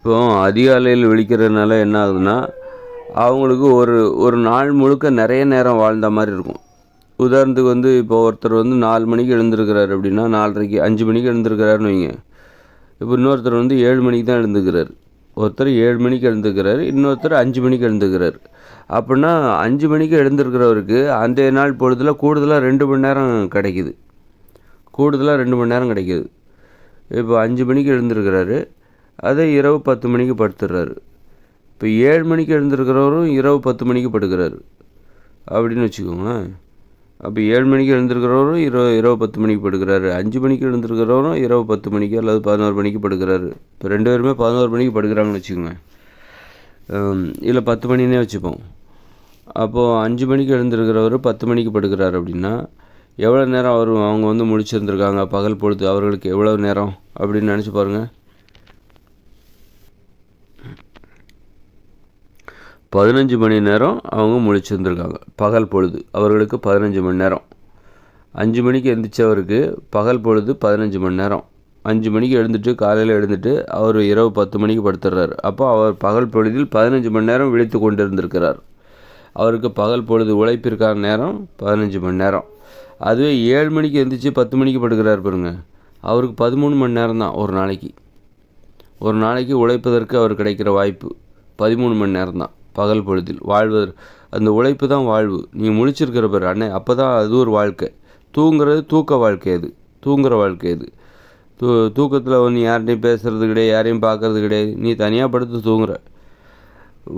இப்போ அதிகாலையில் விழிக்கிறதுனால என்ன ஆகுதுன்னா, அவங்களுக்கு ஒரு ஒரு நாள் முழுக்க நிறைய நேரம் வாழ்ந்த மாதிரி இருக்கும். உதாரணத்துக்கு இப்போ ஒருத்தர் 4 மணிக்கு எழுந்திருக்கிறாரு அப்படின்னா, 4:30க்கு 5 மணிக்கு எழுந்திருக்கிறாருன்னு வைங்க. இப்போ இன்னொருத்தர் 7 மணிக்கு தான் எழுந்துக்கிறாரு. ஒருத்தர் 7 மணிக்கு எழுந்துக்கிறாரு, இன்னொருத்தர் 5 மணிக்கு எழுந்துக்கிறாரு. அப்படின்னா 5 மணிக்கு எழுந்திருக்கிறவருக்கு அன்றைய நாள் பொழுதுல கூடுதலாக 2 மணி நேரம் கிடைக்குது. இப்போ 5 மணிக்கு எழுந்திருக்கிறாரு, அதே இரவு 10 மணிக்கு படுத்துடுறாரு. இப்போ 7 மணிக்கு எழுந்திருக்கிறவரும் இரவு 10 மணிக்கு படுக்கிறாரு அப்படின்னு வச்சுக்கோங்களேன். அப்போ 7 மணிக்கு எழுந்திருக்கிறவரும் இரவு 10 மணிக்கு படுக்கிறாரு. 5 மணிக்கு எழுந்திருக்கிறவரும் இரவு 10 மணிக்கு அல்லது 11 மணிக்கு படுக்கிறாரு. இப்போ 2 பேருமே 11 மணிக்கு படுக்கிறாங்கன்னு வச்சுக்கோங்க. இல்லை 10 மணினே வச்சுப்போம். அப்போது 5 மணிக்கு எழுந்திருக்கிறவர் 10 மணிக்கு படுக்கிறாரு அப்படின்னா எவ்வளோ நேரம் அவங்க முழிச்சிருந்துருக்காங்க பகல் பொழுது, அவர்களுக்கு எவ்வளோ நேரம் அப்படின்னு நினச்சி பாருங்கள். 15 மணி நேரம் அவங்க முழிச்சிருந்துருக்காங்க பகல் பொழுது, அவர்களுக்கு 15 மணி நேரம். 5 மணிக்கு எழுந்திரிச்சவருக்கு பகல் பொழுது 15 மணி நேரம். 5 மணிக்கு காலையில் எழுந்துட்டு அவர் இரவு 10 மணிக்கு படுத்துடுறாரு. அப்போ அவர் பகல் பொழுதில் 15 மணி நேரம் விழித்து கொண்டு இருந்திருக்கிறார். அவருக்கு பகல் பொழுது உழைப்பிற்கான நேரம் 15 மணி நேரம். அதுவே 7 மணிக்கு எழுந்திரிச்சு 10 மணிக்கு படுக்கிறார் பாருங்க, அவருக்கு 13 மணி நேரம் தான் ஒரு நாளைக்கு உழைப்பதற்கு அவர் கிடைக்கிற வாய்ப்பு 13 மணி நேரம் தான். பகல் பொழுதில் வாழ்வது, அந்த உழைப்பு தான் வாழ்வு. நீங்கள் முழிச்சிருக்கிற பேர் அண்ணே, அப்போ தான் அது ஒரு வாழ்க்கை. தூங்குறது தூங்குகிற வாழ்க்கை அது. தூக்கத்தில் நீ யார்கிட்டையும் பேசுகிறது கிடையாது, யாரையும் பார்க்கறது கிடையாது, நீ தனியாக படுத்து தூங்குற.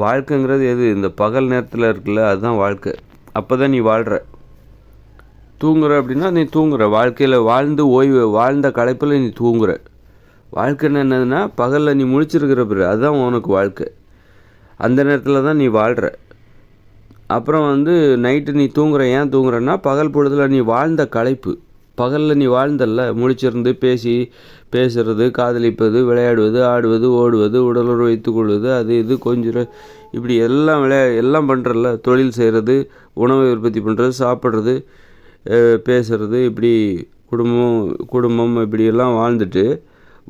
வாழ்க்கைங்கிறது எது? இந்த பகல் நேரத்தில் இருக்குல்ல, அதுதான் வாழ்க்கை. அப்போ தான் நீ வாழ்கிற. தூங்குற அப்படின்னா நீ தூங்குற வாழ்க்கையில் வாழ்ந்த களைப்பில் நீ தூங்குற. வாழ்க்கைன்னு என்னதுன்னா பகலில் நீ முழிச்சிருக்கிற பேர், அதுதான் உனக்கு வாழ்க்கை. அந்த நேரத்தில் தான் நீ வாழ்கிற. அப்புறம் நைட்டு நீ ஏன் தூங்குறன்னா பகல் பொழுதில் நீ வாழ்ந்த களைப்பு. பகலில் நீ வாழ்ந்தல்ல, முழிச்சிருந்து பேசுறது, காதலிப்பது, விளையாடுவது, ஆடுவது, ஓடுவது, உடலுறவு வைத்துக்கொள்வது, அது இது கொஞ்சம் இப்படி எல்லாம் பண்ணுறல்ல. தொழில் செய்கிறது, உணவை உற்பத்தி பண்ணுறது, சாப்பிட்றது, பேசுறது, இப்படி குடும்பம் இப்படியெல்லாம் வாழ்ந்துட்டு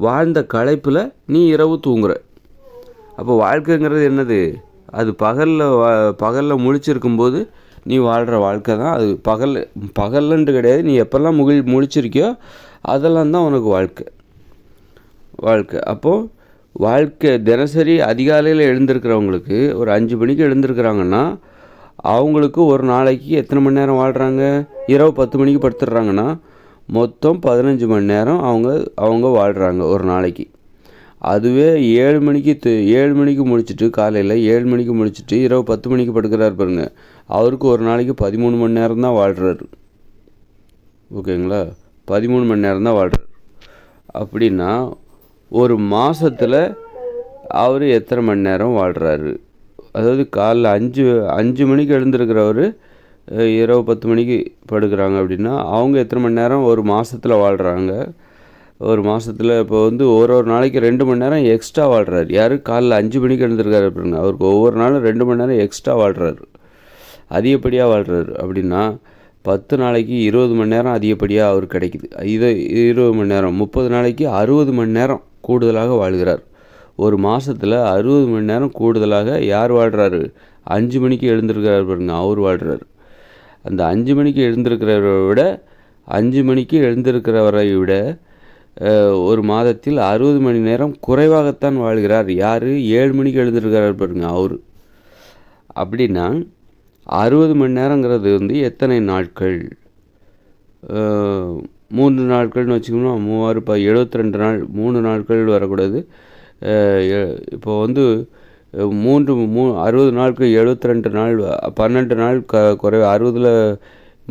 வாழ்ந்த களைப்பில் நீ இரவு தூங்குற. அப்போ வாழ்க்கைங்கிறது என்னது? அது பகலில் முழிச்சிருக்கும்போது நீ வாழ்கிற வாழ்க்கை தான் அது. பகல்லன்ட்டு கிடையாது, நீ எப்போல்லாம் முழிச்சிருக்கியோ அதெல்லாம் தான் உனக்கு வாழ்க்கை. அப்போது வாழ்க்கை தினசரி அதிகாலையில் எழுந்திருக்கிறவங்களுக்கு ஒரு 5 மணிக்கு எழுந்திருக்கிறாங்கன்னா அவங்களுக்கு ஒரு நாளைக்கு எத்தனை மணி நேரம் வாழ்கிறாங்க? இரவு 10 மணிக்கு படுத்துடுறாங்கன்னா மொத்தம் 15 மணி நேரம் அவங்க வாழ்கிறாங்க ஒரு நாளைக்கு. அதுவே 7 மணிக்கு முடிச்சுட்டு, காலையில் 7 மணிக்கு முடிச்சுட்டு இரவு 10 மணிக்கு படுக்கிறாரு பாருங்க, அவருக்கு ஒரு நாளைக்கு 13 மணி நேரம் தான் வாழ்கிறாரு. ஓகேங்களா? 13 மணி நேரம் தான் வாழ்கிறார். அப்படின்னா ஒரு மாதத்தில் அவர் எத்தனை மணி நேரம் வாழ்கிறாரு? அதாவது காலைல 5 மணிக்கு எழுந்திருக்கிறவர் இரவு 10 மணிக்கு படுக்கிறாங்க அப்படின்னா அவங்க எத்தனை மணி நேரம் ஒரு மாதத்தில் வாழ்கிறாங்க? ஒரு மாதத்தில் இப்போ ஒரு நாளைக்கு 2 மணி நேரம் எக்ஸ்ட்ரா வாழ்கிறார். யார்? காலைல 5 மணிக்கு எழுந்திருக்காரு அப்படின்னா அவருக்கு ஒவ்வொரு நாளும் 2 மணி நேரம் எக்ஸ்ட்ரா வாழ்கிறாரு, அதிகப்படியாக வாழ்கிறாரு. அப்படின்னா 10 நாளைக்கு 20 மணி நேரம் அதிகப்படியாக அவருக்கு கிடைக்குது. 20 மணி நேரம் 30 நாளைக்கு 60 மணி நேரம் கூடுதலாக வாழ்கிறார். ஒரு மாதத்தில் 60 மணி நேரம் கூடுதலாக யார் வாழ்கிறாரு? 5 மணிக்கு எழுந்திருக்கிறார் பாருங்க, அவர் வாழ்கிறார். அந்த 5 மணிக்கு எழுந்திருக்கிறவரை விட ஒரு மாதத்தில் 60 மணி நேரம் குறைவாகத்தான் வாழ்கிறார். யார்? 7 மணிக்கு எழுந்திருக்கிறார் பாருங்க, அவர். அப்படின்னா 60 மணி நேரங்கிறது எத்தனை நாட்கள்? 3 நாட்கள்னு வச்சுக்கோன்னா 72 நாள். 3 நாட்கள் வரக்கூடாது. இப்போ 60 நாட்கள் 72 நாள் 12 நாள் குறைவு. 60ல்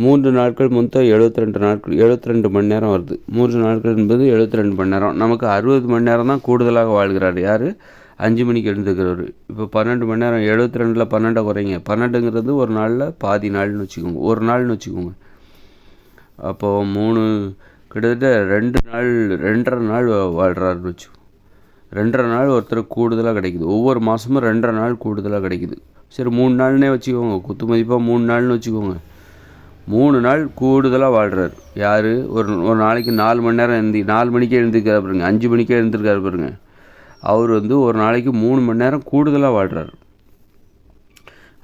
3 நாட்கள் மொத்தம் 72 நாட்கள், 72 மணி நேரம் வருது. 3 நாட்கள் என்பது 72 மணி நேரம். நமக்கு 60 மணி நேரம் தான் கூடுதலாக வாழ்கிறார். யார்? 5 மணிக்கு எழுந்துக்கிறவர். இப்போ 12 மணி நேரம், 72ல் 12 குறைங்க. 12ங்கிறது ஒரு நாளில் பாதி நாள்னு வச்சுக்கோங்க, ஒரு நாள்னு வச்சுக்கோங்க. அப்போது கிட்டத்தட்ட 2.5 நாள் வாழ்கிறாருன்னு வச்சுக்கோங்க. 2.5 நாள் ஒருத்தருக்கு கூடுதலாக கிடைக்குது. ஒவ்வொரு மாதமும் 2.5 நாள் கூடுதலாக கிடைக்குது. சரி 3 நாள்னே வச்சுக்கோங்க, குத்து மதிப்பாக 3 நாள்னு வச்சுக்கோங்க. 3 நாள் கூடுதலாக வாழ்கிறார். யார்? ஒரு நாளைக்கு 4 மணி நேரம் 4 மணிக்கே எழுந்திருக்காரு பாருங்க, 5 மணிக்கே எழுந்திருக்காரு பாருங்க. அவர் வந்து ஒரு நாளைக்கு 3 மணி நேரம் கூடுதலாக வாழ்கிறார்.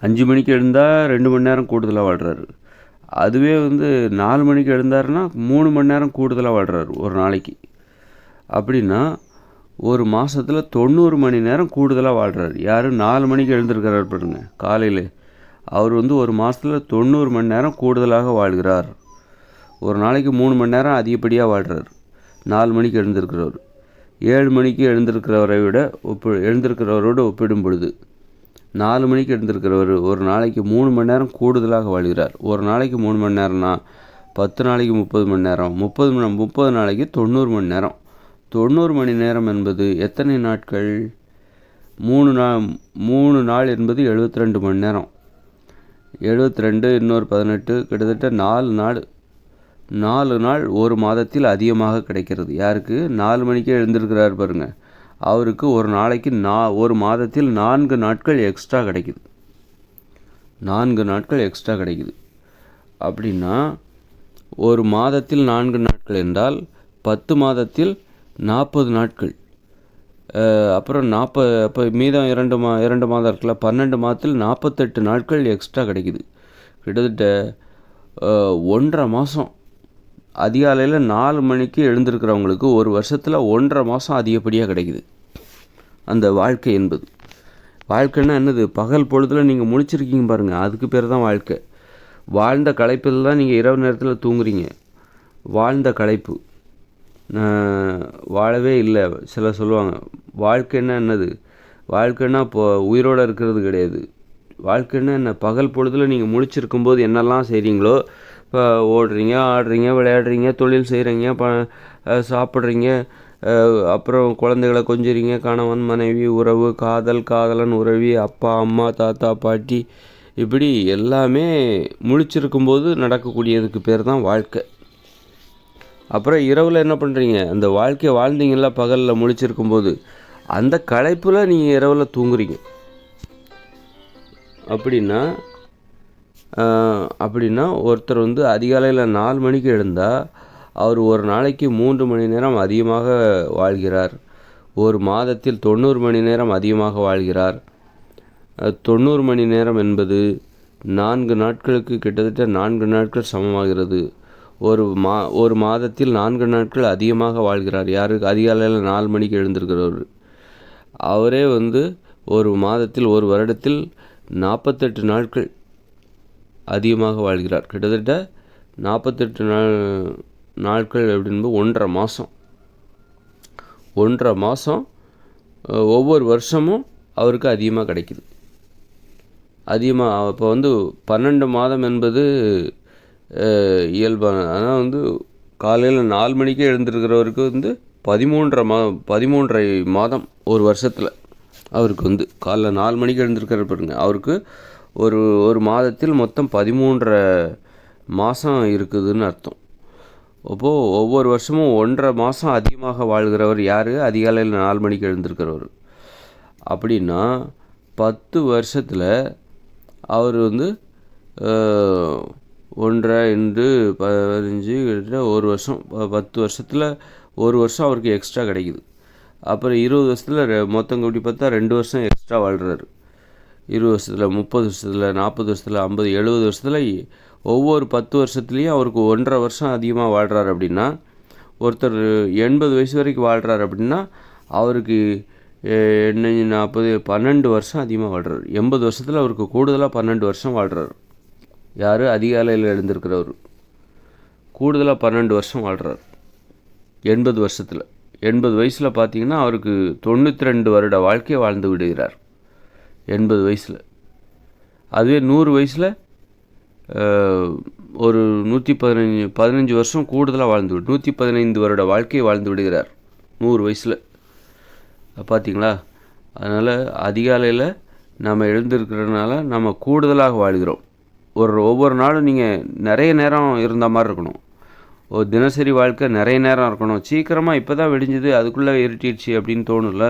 5 மணிக்கு எழுந்தால் 2 மணி நேரம் கூடுதலாக வாழ்கிறாரு. அதுவே வந்து 4 மணிக்கு எழுந்தாருன்னா 3 மணி நேரம் கூடுதலாக வாழ்கிறாரு ஒரு நாளைக்கு. அப்படின்னா ஒரு மாதத்தில் 90 மணி நேரம் கூடுதலாக வாழ்கிறார். யார் 4 மணிக்கு எழுந்திருக்கிறார் பாருங்க காலையில். அவர் வந்து ஒரு மாதத்தில் 90 மணி நேரம் கூடுதலாக வாழ்கிறார். ஒரு நாளைக்கு 3 மணி நேரம் அதிகப்படியாக வாழ்கிறார் 4 மணிக்கு எழுந்திருக்கிறவர். 7 மணிக்கு எழுந்திருக்கிறவரோடு ஒப்பிடும் பொழுது 4 மணிக்கு எழுந்திருக்கிறவர் ஒரு நாளைக்கு 3 மணி நேரம் கூடுதலாக வாழ்கிறார். ஒரு நாளைக்கு 3 மணி நேரம்னா 10 நாளைக்கு 30 மணி நேரம், 30 நாளைக்கு 90 மணி நேரம். 90 மணி நேரம் என்பது எத்தனை நாட்கள்? 3 நாள் என்பது 72 மணி நேரம். 72 இன்னொரு 18 கிட்டத்தட்ட 4 நாள் ஒரு மாதத்தில் அதிகமாக கிடைக்கிறது. யாருக்கு? 4 மணிக்கே எழுந்திருக்கிறார் பாருங்கள், அவருக்கு ஒரு நாளைக்கு ஒரு மாதத்தில் 4 நாட்கள் எக்ஸ்ட்ரா கிடைக்குது. 4 நாட்கள் எக்ஸ்ட்ரா கிடைக்குது. அப்படின்னா ஒரு மாதத்தில் 4 நாட்கள் என்றால் 10 மாதத்தில் 40 நாட்கள். அப்புறம் அப்போ மீதம் 2 மாதம் இருக்குல்ல, 12 மாதத்தில் 48 நாட்கள் எக்ஸ்ட்ரா கிடைக்குது. கிட்டத்தட்ட 1.5 மாதம் அதிகாலையில் 4 மணிக்கு எழுந்திருக்கிறவங்களுக்கு ஒரு வருஷத்தில் 1.5 மாதம் அதிகப்படியாக கிடைக்குது. அந்த வாழ்க்கை என்பது, வாழ்க்கைன்னா என்னது? பகல் பொழுதில் நீங்கள் முழிச்சிருக்கீங்க பாருங்கள், அதுக்கு பேர் தான் வாழ்க்கை. வாழ்ந்த களைப்பில் தான் நீங்கள் இரவு நேரத்தில் தூங்குறீங்க. வாழ்ந்த களைப்பு, வாழவே இல்லை. சிலர் சொல்லுவாங்க வாழ்க்கைன்னா என்னது? வாழ்க்கைன்னா இப்போ உயிரோடு இருக்கிறது கிடையாது. வாழ்க்கைன்னா என்ன? பகல் பொழுதில் நீங்கள் முழிச்சிருக்கும்போது என்னெல்லாம் செய்கிறீங்களோ, இப்போ ஓடுறீங்க, ஆடுறீங்க, விளையாடுறீங்க, தொழில் செய்கிறீங்க, சாப்பிட்றீங்க, அப்புறம் குழந்தைகளை கொஞ்சுறீங்க, கணவன் மனைவி உறவு, காதலன் உறவி, அப்பா அம்மா தாத்தா பாட்டி, இப்படி எல்லாமே முழிச்சிருக்கும்போது நடக்கக்கூடியதுக்கு பேர் தான் வாழ்க்கை. அப்புறம் இரவில் என்ன பண்ணுறீங்க? அந்த வாழ்க்கையை வாழ்ந்தீங்களா பகலில் முழிச்சிருக்கும்போது, அந்த களைப்பில் நீங்கள் இரவில் தூங்குறீங்க. அப்படின்னா ஒருத்தர் வந்து அதிகாலையில் 4 மணிக்கு எழுந்தால் அவர் ஒரு நாளைக்கு 3 மணி நேரம் அதிகமாக வாழ்கிறார். ஒரு மாதத்தில் 90 மணி நேரம் அதிகமாக வாழ்கிறார். 90 மணி நேரம் என்பது 4 நாட்களுக்கு கிட்டத்தட்ட 4 நாட்கள் சமமாகிறது. ஒரு மாதத்தில் 4 நாட்கள் அதிகமாக வாழ்கிறார். யாருக்கு? அதிகாலையில் 4 மணிக்கு எழுந்திருக்கிறவர். அவரே வந்து ஒரு மாதத்தில், ஒரு வருடத்தில் 48 நாட்கள் அதிகமாக வாழ்கிறார். கிட்டத்தட்ட 48 நாட்கள் அப்படின்பது 1.5 மாதம். 1.5 மாதம் ஒவ்வொரு வருஷமும் அவருக்கு அதிகமாக கிடைக்குது. அதிகமாக இப்போ வந்து 12 மாதம் என்பது இயல்பான. ஆனால் வந்து காலையில் 4 மணிக்கே எழுந்திருக்கிறவருக்கு வந்து 13 மாதம் ஒரு வருஷத்தில் அவருக்கு வந்து காலைல 4 மணிக்கு எழுந்திருக்கிற பாருங்க, அவருக்கு ஒரு மாதத்தில் மொத்தம் 13 மாதம் இருக்குதுன்னு அர்த்தம். அப்போது ஒவ்வொரு வருஷமும் 1.5 மாதம் அதிகமாக வாழ்கிறவர் யார்? அதிகாலையில் 4 மணிக்கு எழுந்திருக்கிறவர். அப்படின்னா 10 வருஷத்தில் அவர் வந்து 1×15 கிட்டத்தட்ட ஒரு வருஷம், 10 வருஷத்தில் ஒரு வருஷம் அவருக்கு எக்ஸ்ட்ரா கிடைக்குது. அப்புறம் 20 வருஷத்தில் மொத்தம் கூட்டி பார்த்தா 2 வருஷம் எக்ஸ்ட்ரா வாழ்கிறாரு. 20 வருஷத்தில், 30 வருஷத்தில், 40 வருஷத்தில், 50, 70 வருஷத்தில், ஒவ்வொரு 10 வருஷத்துலேயும் அவருக்கு 1.5 வருஷம் அதிகமாக வாழ்கிறார். அப்படின்னா ஒருத்தர் 80 வயசு வரைக்கும் வாழ்கிறார் அப்படின்னா அவருக்கு 40, 12 வருஷம் அதிகமாக வாழ்கிறார். 80 வருஷத்தில் அவருக்கு கூடுதலாக 12 வருஷம் வாழ்கிறார். யார்? அதிகாலையில் எழுந்திருக்கிறவர் கூடுதலாக 12 வருஷம் வாழ்கிறார் 80 வருஷத்தில். 80 வயசில் பார்த்திங்கன்னா அவருக்கு 92 வருட வாழ்க்கையை வாழ்ந்து விடுகிறார் 80 வயசில். அதுவே 100 வயசில் ஒரு 115 வருஷம் கூடுதலாக 115 வருட வாழ்க்கையை வாழ்ந்து விடுகிறார் 100 வயசில். பார்த்திங்களா? அதனால் அதிகாலையில் நம்ம எழுந்திருக்கிறதுனால நம்ம கூடுதலாக வாழ்கிறோம். ஒவ்வொரு நாளும் நீங்கள் நிறைய நேரம் இருந்த மாதிரி இருக்கணும். ஒரு தினசரி வாழ்க்கை நிறைய நேரம் இருக்கணும். சீக்கிரமாக இப்போ தான் விடிஞ்சுது அதுக்குள்ளே இருட்டிடுச்சு அப்படின்னு தோணும்ல,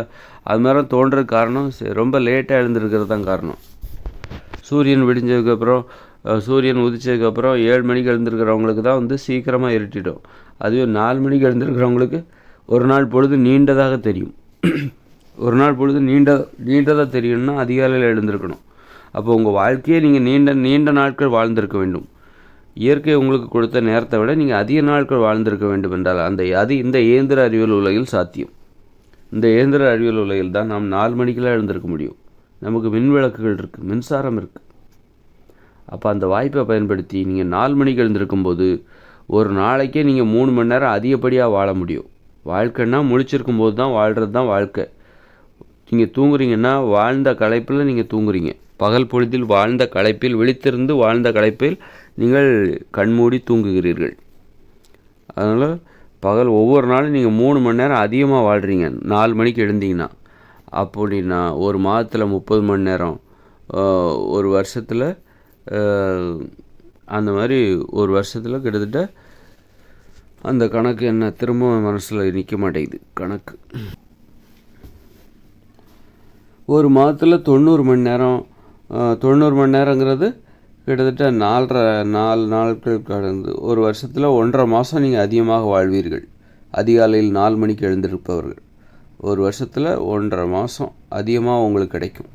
அது மாதிரி தோன்றதுக்கு காரணம் ரொம்ப லேட்டாக எழுந்திருக்கிறது தான் காரணம். சூரியன் விடிஞ்சதுக்கப்புறம், சூரியன் உதிச்சதுக்கப்புறம் 7 மணிக்கு எழுந்திருக்கிறவங்களுக்கு தான் வந்து சீக்கிரமாக இருட்டிடும். அதுவே 4 மணிக்கு எழுந்திருக்கிறவங்களுக்கு ஒரு நாள் பொழுது நீண்டதாக தெரியும். ஒரு நாள் பொழுது நீண்டதாக தெரியணும்னா அதிகாலையில் எழுந்திருக்கணும். அப்போ உங்கள் வாழ்க்கையே நீங்கள் நீண்ட நாட்கள் வாழ்ந்திருக்க வேண்டும். இயற்கை உங்களுக்கு கொடுத்த நேரத்தை விட நீங்கள் அதிக நாட்கள் வாழ்ந்திருக்க வேண்டும் என்றால் இந்த இயந்திர அறிவியல் உலகில் சாத்தியம். இந்த இயந்திர அறிவியல் உலகில் தான் நாம் 4 மணிக்கெல்லாம் எழுந்திருக்க முடியும். நமக்கு மின் விளக்குகள் இருக்குது, மின்சாரம் இருக்குது. அப்போ அந்த வாய்ப்பை பயன்படுத்தி நீங்கள் 4 மணிக்கு எழுந்திருக்கும்போது ஒரு நாளைக்கே நீங்கள் 3 மணி நேரம் அதிகப்படியாக வாழ முடியும். வாழ்க்கைன்னா முழிச்சிருக்கும் போது தான் வாழ்கிறது தான் வாழ்க்கை. நீங்கள் தூங்குறீங்கன்னா வாழ்ந்த களைப்பில் நீங்கள் தூங்குறீங்க. பகல் பொழுதில் வாழ்ந்த களைப்பில், விழித்திருந்து வாழ்ந்த களைப்பில் நீங்கள் கண்மூடி தூங்குகிறீர்கள். அதனால் ஒவ்வொரு நாளும் நீங்கள் 3 மணி நேரம் அதிகமாக வாழ்கிறீங்க 4 மணிக்கு எழுந்தீங்கன்னா. அப்படின்னா ஒரு மாதத்தில் 30 மணி நேரம், ஒரு வருஷத்தில் அந்த மாதிரி ஒரு வருஷத்தில் கிட்டத்தட்ட அந்த கணக்கு என்ன திரும்ப மனசில் நிற்க மாட்டேங்குது கணக்கு. ஒரு மாதத்தில் 90 மணி நேரம், 90 மணி நேரங்கிறது கிட்டத்தட்ட 4 நாட்கள் கடந்து ஒரு வருஷத்தில் 1.5 மாதம் நீங்கள் அதிகமாக வாழ்வீர்கள். அதிகாலையில் 4 மணிக்கு எழுந்திருப்பவர்கள் ஒரு வருஷத்தில் 1.5 மாதம் அதிகமாக உங்களுக்கு கிடைக்கும்.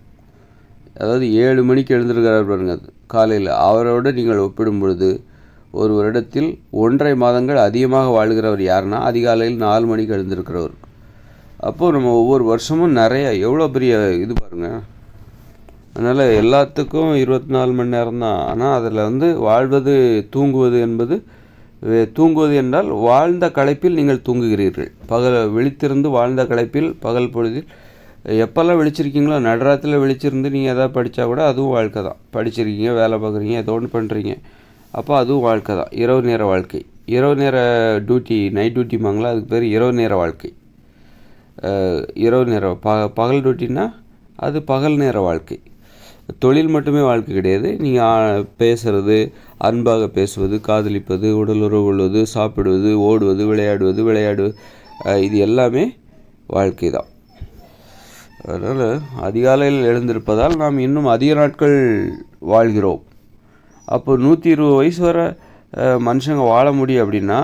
அதாவது 7 மணிக்கு எழுந்திருக்கிறார் பாருங்க காலையில், அவரோடு நீங்கள் ஒப்பிடும் பொழுது ஒரு வருடத்தில் 1.5 மாதங்கள் அதிகமாக வாழ்கிறவர் யாருன்னா அதிகாலையில் 4 மணிக்கு எழுந்திருக்கிறவர். அப்போது நம்ம ஒவ்வொரு வருஷமும் எவ்வளோ பெரிய இது பாருங்கள். அதனால் எல்லாத்துக்கும் 24 மணி நேரம் தான். ஆனால் அதில் வாழ்வது தூங்குவது என்றால் வாழ்ந்த களைப்பில் நீங்கள் தூங்குகிறீர்கள். விழித்திருந்து வாழ்ந்த களைப்பில் பகல் பொழுதில் எப்போல்லாம் விழிச்சிருக்கீங்களோ நடுராத்தில் விழிச்சிருந்து நீங்கள் எதாவது படித்தா கூட அதுவும் வாழ்க்கை தான். படிச்சிருக்கீங்க, வேலை பார்க்குறீங்க, ஏதோ ஒன்று பண்ணுறீங்க, அப்போ அதுவும் வாழ்க்கை தான். இரவு நேர வாழ்க்கை, இரவு நேர டியூட்டி, நைட் டியூட்டிமாங்களா, அதுக்கு பேர் இரவு நேர வாழ்க்கை. இரவு நேரம் பகல் டியூட்டின்னா அது பகல் நேர வாழ்க்கை. தொழில் மட்டுமே வாழ்க்கை கிடையாது. நீங்கள் பேசுகிறது, அன்பாக பேசுவது, காதலிப்பது, உடல் உறவு கொள்வது, சாப்பிடுவது, ஓடுவது, விளையாடுவது இது எல்லாமே வாழ்க்கை தான். அதனால் அதிகாலையில் எழுந்திருப்பதால் நாம் இன்னும் அதிக நாட்கள் வாழ்கிறோம். அப்போ 120 வயசு வரை மனுஷங்க வாழ முடியும். அப்படின்னா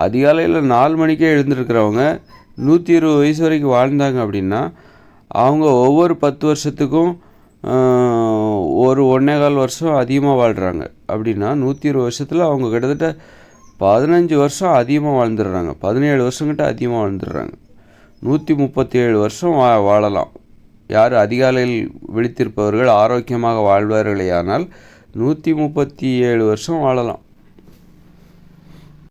அதிகாலையில் 4 மணிக்கே எழுந்திருக்கிறவங்க 120 வயசு வரைக்கும் வாழ்ந்தாங்க அப்படின்னா அவங்க ஒவ்வொரு 10 வருஷத்துக்கும் ஒரு 1.25 வருஷம் அதிகமாக வாழ்கிறாங்க. அப்படின்னா 120 வருஷத்தில் அவங்க கிட்டத்தட்ட 15 வருஷம் அதிகமாக வாழ்ந்துடுறாங்க. 17 வருஷங்கிட்ட அதிகமாக வாழ்ந்துடுறாங்க. 137 வருஷம் வாழலாம். யார் அதிகாலையில் விழித்திருப்பவர்கள் ஆரோக்கியமாக வாழ்வார்களே ஆனால் 137 வருஷம் வாழலாம்.